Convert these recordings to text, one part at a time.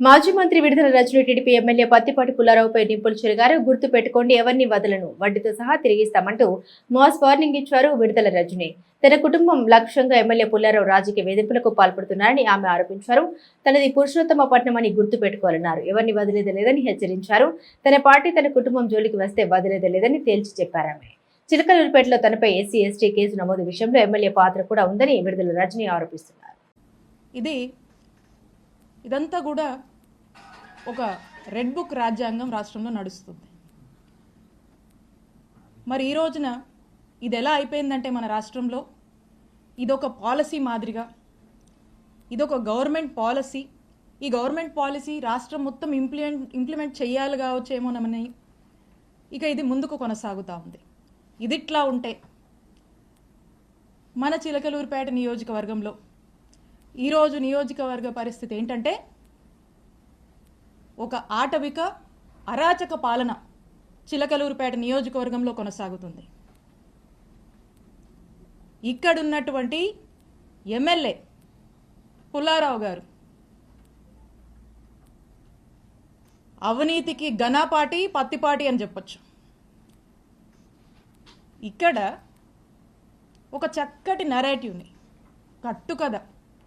మాజీ మంత్రి విడుదల రజనీ టీడీపీ ఎమ్మెల్యే పత్తిపాటి పుల్లారావుపై నిప్పులు చెరిగారు. గుర్తు పెట్టుకోండి, ఎవరిని వదలను, వడ్డీతో సహా తిరిగిస్తామంటూ మాస్ వార్నింగ్ ఇచ్చారు విడుదల రజనీ. తన కుటుంబం లక్ష్యంగా ఎమ్మెల్యే పుల్లారావు రాజకీయ వేధింపులకు పాల్పడుతున్నారని ఆమె ఆరోపించారు. తనది పురుషోత్తమపట్నం అని గుర్తు పెట్టుకోవాలన్నారు. ఎవరిని వదిలేదే లేదని హెచ్చరించారు. తన పార్టీ తన కుటుంబం జోలికి వస్తే వదిలేదే లేదని తేల్చి చెప్పారు. ఆమె చిలకలూరిపేటలో తనపై ఎస్సీ ఎస్టీ కేసు నమోదు విషయంలో ఎమ్మెల్యే పాత్ర కూడా ఉందని విడుదల రజనీ ఆరోపిస్తున్నారు. ఇదంతా కూడా ఒక రెడ్ బుక్ రాజ్యాంగం రాష్ట్రంలో నడుస్తుంది. మరి ఈ రోజున ఇది ఎలా అయిపోయిందంటే మన రాష్ట్రంలో ఇదొక పాలసీ మాదిరిగా, ఇదొక గవర్నమెంట్ పాలసీ. ఈ గవర్నమెంట్ పాలసీ రాష్ట్రం మొత్తం ఇంప్లిమెంట్ చేయాలి కావచ్చేమోనని ఇక ఇది ముందుకు కొనసాగుతూ ఉంది. ఇదిట్లా ఉంటే మన చిలకలూరిపేట నియోజకవర్గంలో ఈరోజు నియోజకవర్గ పరిస్థితి ఏంటంటే ఒక ఆటవిక అరాచక పాలన చిలకలూరిపేట నియోజకవర్గంలో కొనసాగుతుంది. ఇక్కడున్నటువంటి ఎమ్మెల్యే పుల్లారావు గారు అవినీతికి ఘనపాటి పత్తిపాటి అని చెప్పొచ్చు. ఇక్కడ ఒక చక్కటి నరేటివ్ని కట్టుకథ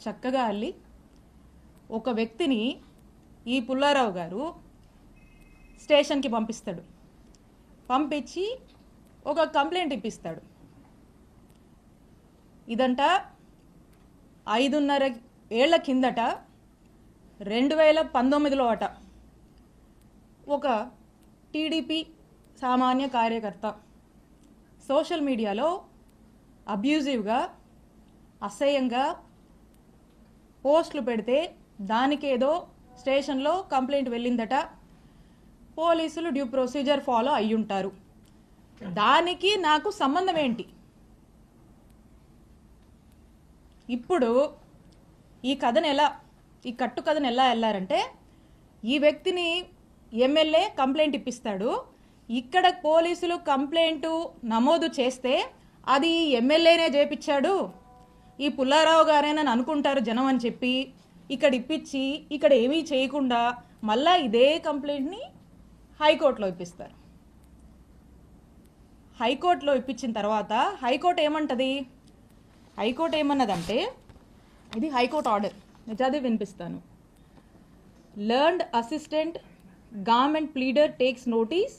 చక్కగా అల్లి ఒక వ్యక్తిని ఈ పుల్లారావు గారు స్టేషన్కి పంపిస్తాడు. పంపించి ఒక కంప్లైంట్ ఇప్పిస్తాడు. ఇదంట 5.5 ఏళ్ల కిందట 2019లో అట ఒక టీడీపీ సామాన్య కార్యకర్త సోషల్ మీడియాలో అబ్యూజివ్గా అసహ్యంగా పోస్టులు పెడితే దానికేదో స్టేషన్లో కంప్లైంట్ వెళ్ళిందట. పోలీసులు డ్యూ ప్రొసీజర్ ఫాలో అయ్యుంటారు. దానికి నాకు సంబంధం ఏంటి? ఇప్పుడు ఈ కట్టు కథను ఎలా వెళ్ళారంటే, ఈ వ్యక్తిని ఎమ్మెల్యే కంప్లైంట్ ఇప్పిస్తాడు. ఇక్కడ పోలీసులు కంప్లైంట్ నమోదు చేస్తే అది ఎమ్మెల్యేనే చేపించాడు, ఈ పుల్లారావు గారేనని అనుకుంటారు జనం అని చెప్పి ఇక్కడ ఇప్పించి ఇక్కడ ఏమీ చేయకుండా మళ్ళా ఇదే కంప్లైంట్ని హైకోర్టులో ఇప్పిస్తారు. హైకోర్టులో ఇప్పించిన తర్వాత హైకోర్టు ఏమంటది? హైకోర్టు ఏమన్నదంటే, ఇది హైకోర్టు ఆర్డర్, నేను చదివి వినిపిస్తాను. Learned assistant government pleader takes notice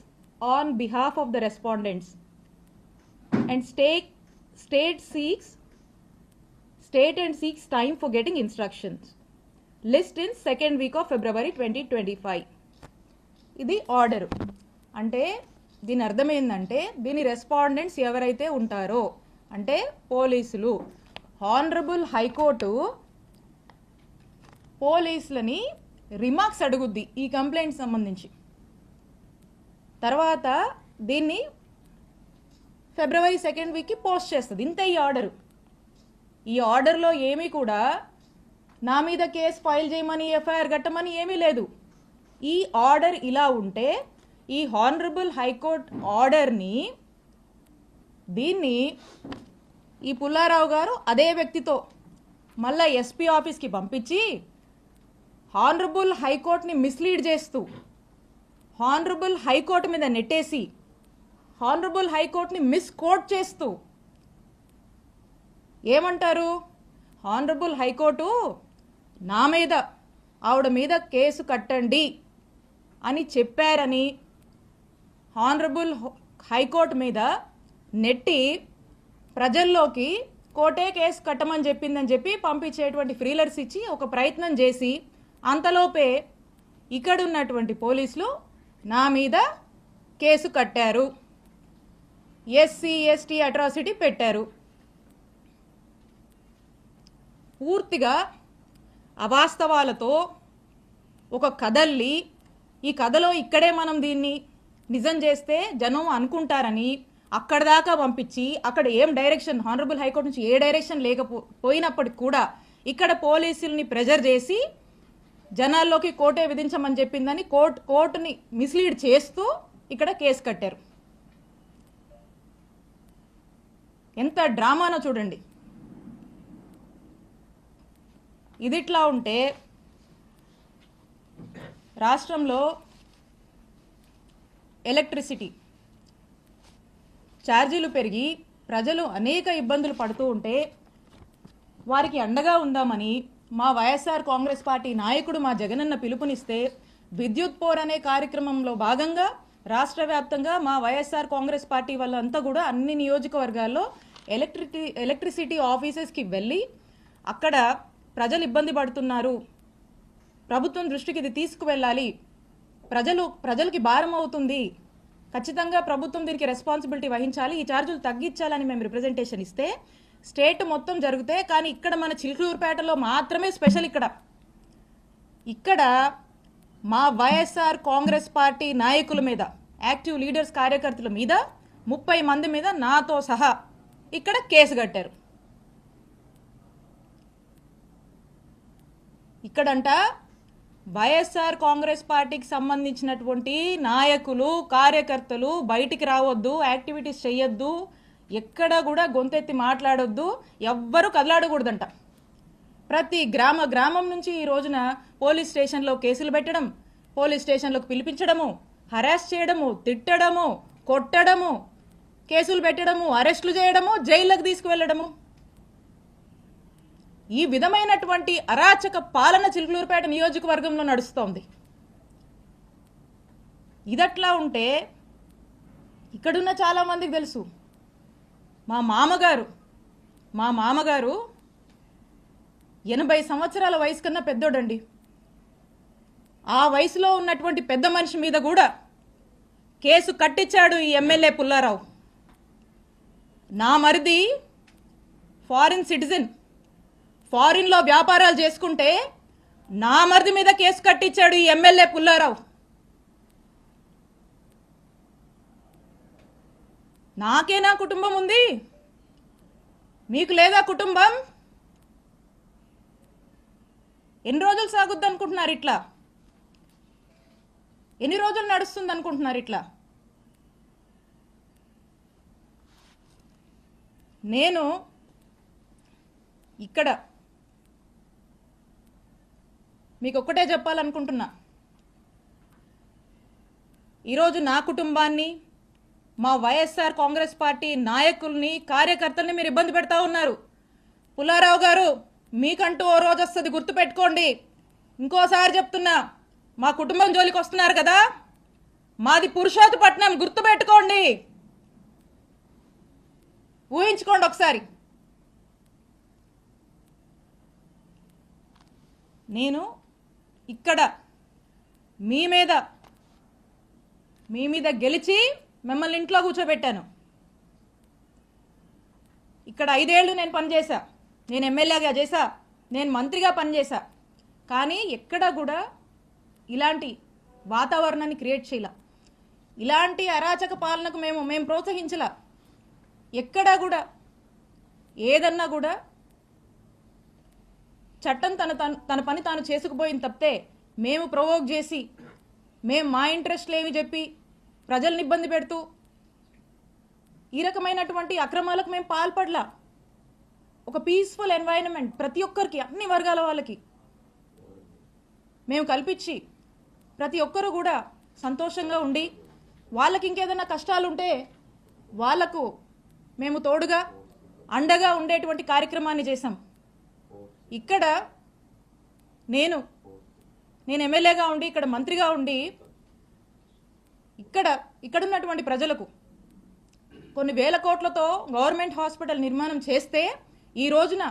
on behalf of the respondents and state and seeks time for getting instructions. List in second week of February 2025. ఇది ఆర్డర్. అంటే దీని అర్థం ఏంటంటే, దీని రెస్పాండెంట్స్ ఎవరైతే ఉంటారో అంటే పోలీసులు, హానరబుల్ హైకోర్టు పోలీసులని రిమార్క్స్ అడుగుద్ది ఈ కంప్లైంట్ సంబంధించి. తర్వాత దీన్ని February 2nd వీక్కి పోస్ట్ చేస్తుంది. ఇంతే ఈ ఆర్డరు. ఈ ఆర్డర్లో ఏమీ కూడా నా మీద కేసు ఫైల్ చేయమని ఎఫ్ఐఆర్ కట్టమని ఏమీ లేదు. ఈ ఆర్డర్ ఇలా ఉంటే ఈ హానరబుల్ హైకోర్ట్ ఆర్డర్ని దీన్ని ఈ పుల్లారావు గారు అదే వ్యక్తితో మళ్ళా ఎస్పీ ఆఫీస్కి పంపించి హానరబుల్ హైకోర్టుని మిస్లీడ్ చేస్తూ హానరబుల్ హైకోర్టు మీద నెట్టేసి హానరబుల్ హైకోర్టుని మిస్కోట్ చేస్తూ ఏమంటారు? హానరబుల్ హైకోర్టు నా మీద ఆవిడ మీద కేసు కట్టండి అని చెప్పారని హానరబుల్ హైకోర్టు మీద నెట్టి ప్రజల్లోకి కోర్టే కేసు కట్టమని చెప్పిందని చెప్పి పంపించేటువంటి ఫ్రీలర్స్ ఇచ్చి ఒక ప్రయత్నం చేసి అంతలోపే ఇక్కడున్నటువంటి పోలీసులు నా మీద కేసు కట్టారు, ఎస్సీ ఎస్టీ అట్రాసిటీ పెట్టారు. పూర్తిగా అవాస్తవాలతో ఒక కథల్లి, ఈ కథలో ఇక్కడే మనం దీన్ని నిజం చేస్తే జనం అనుకుంటారని అక్కడ దాకా పంపించి అక్కడ ఏం డైరెక్షన్ హానరబుల్ హైకోర్టు నుంచి ఏ డైరెక్షన్ లేకపోయినప్పటికి కూడా ఇక్కడ పోలీసుల్ని ప్రెజర్ చేసి జనాల్లోకి కోర్టే విధించమని చెప్పిందని కోర్టుని మిస్లీడ్ చేస్తూ ఇక్కడ కేసు కట్టారు. ఎంత డ్రామానో చూడండి. ఇదిట్లా ఉంటే రాష్ట్రంలో ఎలక్ట్రిసిటీ ఛార్జీలు పెరిగి ప్రజలు అనేక ఇబ్బందులు పడుతూ ఉంటే వారికి అండగా ఉందామని మా వైఎస్ఆర్ కాంగ్రెస్ పార్టీ నాయకుడు మా జగనన్న పిలుపునిస్తే విద్యుత్ పోర్ అనే కార్యక్రమంలో భాగంగా రాష్ట్ర వ్యాప్తంగా మా వైఎస్ఆర్ కాంగ్రెస్ పార్టీ వాళ్ళంతా కూడా అన్ని నియోజకవర్గాల్లో ఎలక్ట్రిసిటీ ఆఫీసెస్కి వెళ్ళి అక్కడ ప్రజలు ఇబ్బంది పడుతున్నారు, ప్రభుత్వం దృష్టికి ఇది తీసుకువెళ్ళాలి, ప్రజలకి భారం అవుతుంది, ఖచ్చితంగా ప్రభుత్వం దీనికి రెస్పాన్సిబిలిటీ వహించాలి, ఈ ఛార్జీలు తగ్గించాలని మేము రిప్రజెంటేషన్ ఇస్తే స్టేట్ మొత్తం జరిగితే కానీ ఇక్కడ మన చిలుకూరుపేటలో మాత్రమే స్పెషల్. ఇక్కడ మా వైఎస్ఆర్ కాంగ్రెస్ పార్టీ నాయకుల మీద, యాక్టివ్ లీడర్స్ కార్యకర్తల మీద 30 మంది మీద నాతో సహా ఇక్కడ కేసు కట్టారు. ఇక్కడంట వైఎస్ఆర్ కాంగ్రెస్ పార్టీకి సంబంధించినటువంటి నాయకులు కార్యకర్తలు బయటికి రావద్దు, యాక్టివిటీస్ చేయొద్దు, ఎక్కడ కూడా గొంతెత్తి మాట్లాడొద్దు, ఎవ్వరూ కదలాడకూడదంట. ప్రతి గ్రామం నుంచి ఈ రోజున పోలీస్ స్టేషన్లో కేసులు పెట్టడం, పోలీస్ స్టేషన్లోకి పిలిపించడము, హరాస్ చేయడము, తిట్టడము, కొట్టడము, కేసులు పెట్టడము, అరెస్టులు చేయడము, జైళ్ళకు తీసుకువెళ్ళడము, ఈ విధమైనటువంటి అరాచక పాలన చిలుకూరుపేట నియోజకవర్గంలో నడుస్తోంది. ఇదట్లా ఉంటే ఇక్కడున్న చాలా మందికి తెలుసు, మా మామగారు 80 సంవత్సరాల వయసు కన్నా పెద్దోడండి. ఆ వయసులో ఉన్నటువంటి పెద్ద మనిషి మీద కూడా కేసు కట్టించాడు ఈ ఎమ్మెల్యే పుల్లారావు. నా మరిది ఫారిన్ సిటిజన్, ఫారిన్లో వ్యాపారాలు చేసుకుంటే నా మరిది మీద కేసు కట్టించాడు ఈ ఎమ్మెల్యే పుల్లారావు. నాకేనా కుటుంబం ఉంది, మీకు లేదా కుటుంబం? ఎన్ని రోజులు సాగుద్ది అనుకుంటున్నారు ఇట్లా? ఎన్ని రోజులు నడుస్తుంది అనుకుంటున్నారు ఇట్లా? నేను ఇక్కడ మీకు ఒక్కటే చెప్పాలనుకుంటున్నా, ఈరోజు నా కుటుంబాన్ని, మా వైఎస్ఆర్ కాంగ్రెస్ పార్టీ నాయకుల్ని కార్యకర్తల్ని మీరు ఇబ్బంది పెడతా ఉన్నారు. పుల్లారావు గారు, మీకంటూ ఓ రోజు వస్తుంది, గుర్తుపెట్టుకోండి. ఇంకోసారి చెప్తున్నా, మా కుటుంబం జోలికి వస్తున్నారు కదా, మాది పురుషోత్తపట్నం, గుర్తుపెట్టుకోండి, ఊహించుకోండి ఒకసారి. నేను ఇక్కడ మీ మీద గెలిచి మిమ్మల్ని ఇంట్లో కూర్చోబెట్టాను. ఇక్కడ 5 ఏళ్ళు నేను పనిచేశా, నేను ఎమ్మెల్యేగా చేశా, నేను మంత్రిగా పనిచేశా. కానీ ఎక్కడా కూడా ఇలాంటి వాతావరణాన్ని క్రియేట్ చేయాల, ఇలాంటి అరాచక పాలనకు మేము ప్రోత్సహించలా. ఎక్కడా కూడా ఏదన్నా కూడా చట్టం తన పని తాను చేసుకుపోయింది తప్పితే మేము ప్రొవోక్ చేసి, మేము మా ఇంట్రెస్ట్లు ఏమి చెప్పి ప్రజల్ని ఇబ్బంది పెడుతూ ఈ రకమైనటువంటి అక్రమాలకు మేము పాల్పడలా. ఒక పీస్ఫుల్ ఎన్వైరన్మెంట్ ప్రతి ఒక్కరికి, అన్ని వర్గాల వాళ్ళకి మేము కల్పించి ప్రతి ఒక్కరూ కూడా సంతోషంగా ఉండి, వాళ్ళకి ఇంకేదైనా కష్టాలుంటే వాళ్లకు మేము తోడుగా అండగా ఉండేటువంటి కార్యక్రమాన్ని చేశాం. ఇక్కడ నేను ఎమ్మెల్యేగా ఉండి, ఇక్కడ మంత్రిగా ఉండి, ఇక్కడున్నటువంటి ప్రజలకు కొన్ని వేల కోట్లతో గవర్నమెంట్ హాస్పిటల్ నిర్మాణం చేస్తే, ఈ రోజున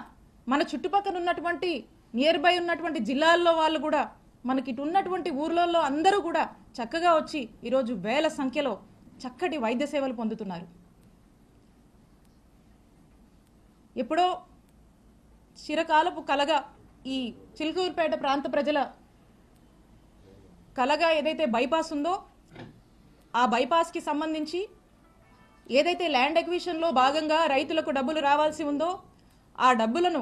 మన చుట్టుపక్కల ఉన్నటువంటి నియర్ బై ఉన్నటువంటి జిల్లాల్లో వాళ్ళు కూడా, మనకి ఇటు ఉన్నటువంటి ఊర్లలో అందరూ కూడా చక్కగా వచ్చి ఈరోజు వేల సంఖ్యలో చక్కటి వైద్య సేవలు పొందుతున్నారు. ఎప్పుడో చిరకాలపు కలగా ఈ చిలుకూరుపేట ప్రాంత ప్రజల కలగా ఏదైతే బైపాస్ ఉందో, ఆ బైపాస్కి సంబంధించి ఏదైతే ల్యాండ్ ఎక్విజిషన్లో భాగంగా రైతులకు డబ్బులు రావాల్సి ఉందో, ఆ డబ్బులను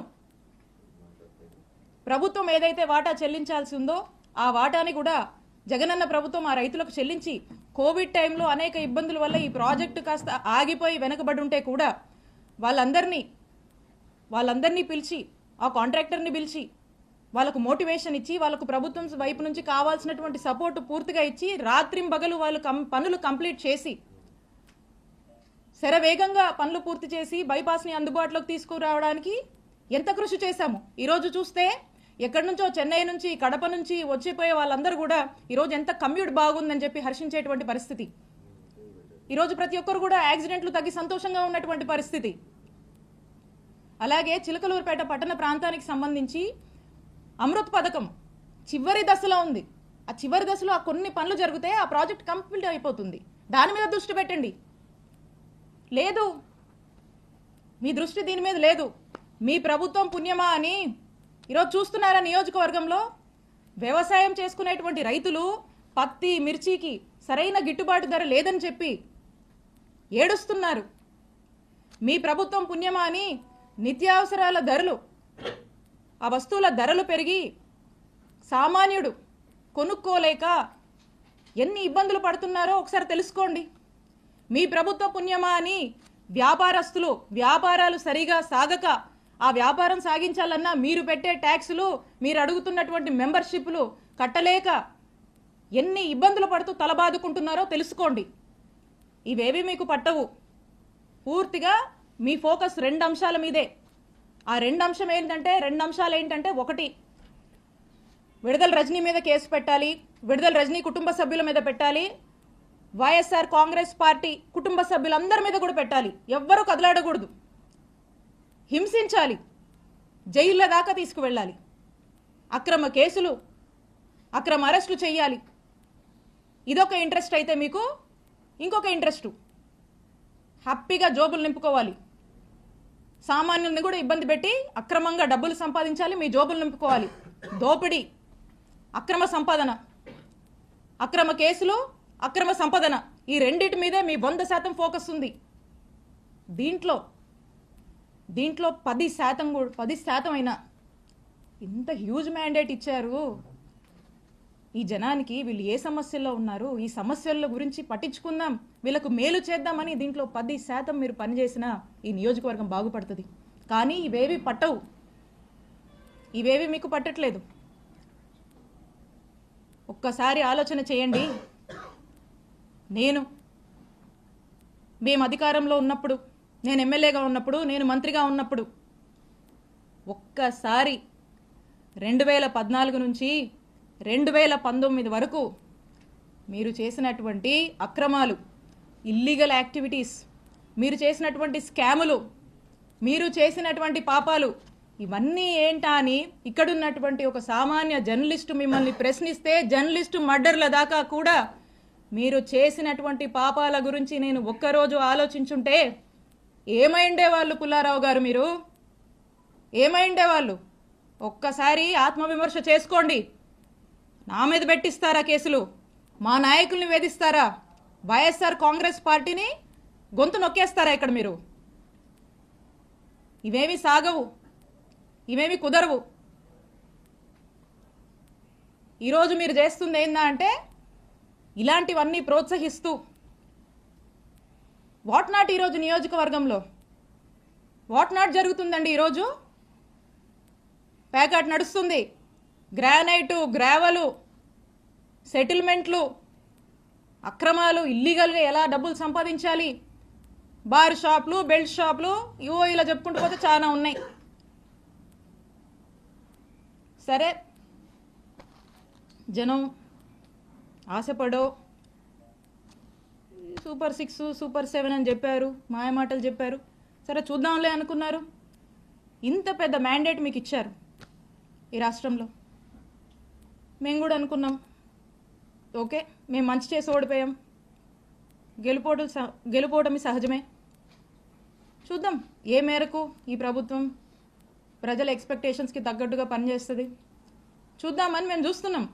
ప్రభుత్వం ఏదైతే వాటా చెల్లించాల్సి ఉందో, ఆ వాటాని కూడా జగనన్న ప్రభుత్వం ఆ రైతులకు చెల్లించి, కోవిడ్ టైంలో అనేక ఇబ్బందుల వల్ల ఈ ప్రాజెక్టు కాస్త ఆగిపోయి వెనకబడి ఉంటే కూడా వాళ్ళందరినీ పిలిచి, ఆ కాంట్రాక్టర్ని పిలిచి వాళ్ళకు మోటివేషన్ ఇచ్చి వాళ్ళకు ప్రభుత్వం వైపు నుంచి కావాల్సినటువంటి సపోర్ట్ పూర్తిగా ఇచ్చి రాత్రింబగలు వాళ్ళు పనులు కంప్లీట్ చేసి శరవేగంగా పనులు పూర్తి చేసి బైపాస్ని అందుబాటులోకి తీసుకురావడానికి ఎంత కృషి చేశాము. ఈరోజు చూస్తే ఎక్కడి నుంచో చెన్నై నుంచి కడప నుంచి వచ్చిపోయే వాళ్ళందరూ కూడా ఈరోజు ఎంత కమ్యూట్ బాగుందని చెప్పి హర్షించేటువంటి పరిస్థితి. ఈరోజు ప్రతి ఒక్కరు కూడా యాక్సిడెంట్లు తగ్గి సంతోషంగా ఉన్నటువంటి పరిస్థితి. అలాగే చిలకలూరుపేట పట్టణ ప్రాంతానికి సంబంధించి అమృత్ పథకం చివరి దశలో ఉంది. ఆ చివరి దశలో ఆ కొన్ని పనులు జరిగితే ఆ ప్రాజెక్ట్ కంప్లీట్ అయిపోతుంది. దాని మీద దృష్టి పెట్టండి. లేదు, మీ దృష్టి దీని మీద లేదు. మీ ప్రభుత్వం పుణ్యమా అని ఈరోజు చూస్తున్నారా నియోజకవర్గంలో వ్యవసాయం చేసుకునేటువంటి రైతులు పత్తి మిర్చికి సరైన గిట్టుబాటు ధర లేదని చెప్పి ఏడుస్తున్నారు. మీ ప్రభుత్వం పుణ్యమా అని నిత్యావసరాల ధరలు, ఆ వస్తువుల ధరలు పెరిగి సామాన్యుడు కొనుక్కోలేక ఎన్ని ఇబ్బందులు పడుతున్నారో ఒకసారి తెలుసుకోండి. మీ ప్రభుత్వ పుణ్యమా అని వ్యాపారస్తులు వ్యాపారాలు సరిగా సాగక ఆ వ్యాపారం సాగించాలన్నా మీరు పెట్టే ట్యాక్సులు, మీరు అడుగుతున్నటువంటి మెంబర్షిప్లు కట్టలేక ఎన్ని ఇబ్బందులు పడుతూ తలబాదుకుంటున్నారో తెలుసుకోండి. ఇవేవి మీకు పట్టవు. పూర్తిగా మీ ఫోకస్ రెండు అంశాల మీదే. ఆ రెండు అంశాలు ఏంటంటే ఒకటి, విడుదల రజనీ మీద కేసు పెట్టాలి, విడుదల రజనీ కుటుంబ సభ్యుల మీద పెట్టాలి, వైఎస్ఆర్ కాంగ్రెస్ పార్టీ కుటుంబ సభ్యులందరి మీద కూడా పెట్టాలి. ఎవ్వరూ కదలాడకూడదు, హింసించాలి, జైళ్ళ దాకా తీసుకువెళ్ళాలి, అక్రమ కేసులు, అక్రమ అరెస్టులు చేయాలి. ఇదొక ఇంట్రెస్ట్ అయితే మీకు ఇంకొక ఇంట్రెస్ట్ హ్యాపీగా జోబులు నింపుకోవాలి. సామాన్యుల్ని కూడా ఇబ్బంది పెట్టి అక్రమంగా డబ్బులు సంపాదించాలి, మీ జోబులు నింపుకోవాలి. దోపిడీ, అక్రమ సంపాదన, అక్రమ కేసులు, అక్రమ సంపాదన, ఈ రెండింటి మీదే మీ 100% ఫోకస్ ఉంది. దీంట్లో 10% అయినా ఇంత హ్యూజ్ మ్యాండేట్ ఇచ్చారు ఈ జనానికి. వీళ్ళు ఏ సమస్యల్లో ఉన్నారు, ఈ సమస్యల గురించి పట్టించుకుందాం, వీళ్ళకు మేలు చేద్దామని దీంట్లో 10% మీరు పనిచేసినా ఈ నియోజకవర్గం బాగుపడుతుంది. కానీ ఇవేవి పట్టవు, ఇవేవి మీకు పట్టట్లేదు. ఒక్కసారి ఆలోచన చేయండి. మేము అధికారంలో ఉన్నప్పుడు, నేను ఎమ్మెల్యేగా ఉన్నప్పుడు, నేను మంత్రిగా ఉన్నప్పుడు ఒక్కసారి 2014 నుంచి 2019 వరకు మీరు చేసినటువంటి అక్రమాలు, ఇల్లీగల్ యాక్టివిటీస్, మీరు చేసినటువంటి స్కాములు, మీరు చేసినటువంటి పాపాలు ఇవన్నీ ఏంటా అని ఇక్కడున్నటువంటి ఒక సామాన్య జర్నలిస్టు మిమ్మల్ని ప్రశ్నిస్తే, జర్నలిస్టు మర్డర్ల దాకా కూడా మీరు చేసినటువంటి పాపాల గురించి నేను ఒక్కరోజు ఆలోచించుంటే ఏమైండేవాళ్ళు పుల్లారావు గారు? మీరు ఏమైండేవాళ్ళు? ఒక్కసారి ఆత్మవిమర్శ చేసుకోండి. నా మీద పెట్టిస్తారా కేసులు? మా నాయకుల్ని వేధిస్తారా? వైఎస్ఆర్ కాంగ్రెస్ పార్టీని గొంతు నొక్కేస్తారా ఇక్కడ మీరు? ఇవేమి సాగవు, ఇవేమి కుదరవు. ఈరోజు మీరు చేస్తుంది ఏందా అంటే ఇలాంటివన్నీ ప్రోత్సహిస్తూ వాట్ నాట్ ఈరోజు నియోజకవర్గంలో వాట్ నాట్ జరుగుతుందండి. ఈరోజు ప్యాకెట్ నడుస్తుంది, గ్రానైటు, గ్రావెలు, సెటిల్మెంట్లు, అక్రమాలు, ఇల్లీగల్గా ఎలా డబ్బులు సంపాదించాలి, బార్ షాపులు, బెల్ట్ షాపులు, ఇలా చెప్పుకుంటూ పోతే చాలా ఉన్నాయి. సరే, జనం ఆశపడో సూపర్ 6, సూపర్ 7 అని చెప్పారు, మాయమాటలు చెప్పారు. సరే చూద్దాంలే అనుకున్నారు. ఇంత పెద్ద మ్యాండేట్ మీకు ఇచ్చారు ఈ రాష్ట్రంలో. మేము కూడా అనుకున్నాం, ఓకే మేము మంచి చేసి ఓడిపోయాం, గెలుపోవటమి సహజమే, చూద్దాం ఏ మేరకు ఈ ప్రభుత్వం ప్రజల ఎక్స్పెక్టేషన్స్కి తగ్గట్టుగా పనిచేస్తుంది చూద్దామని మేము చూస్తున్నాం.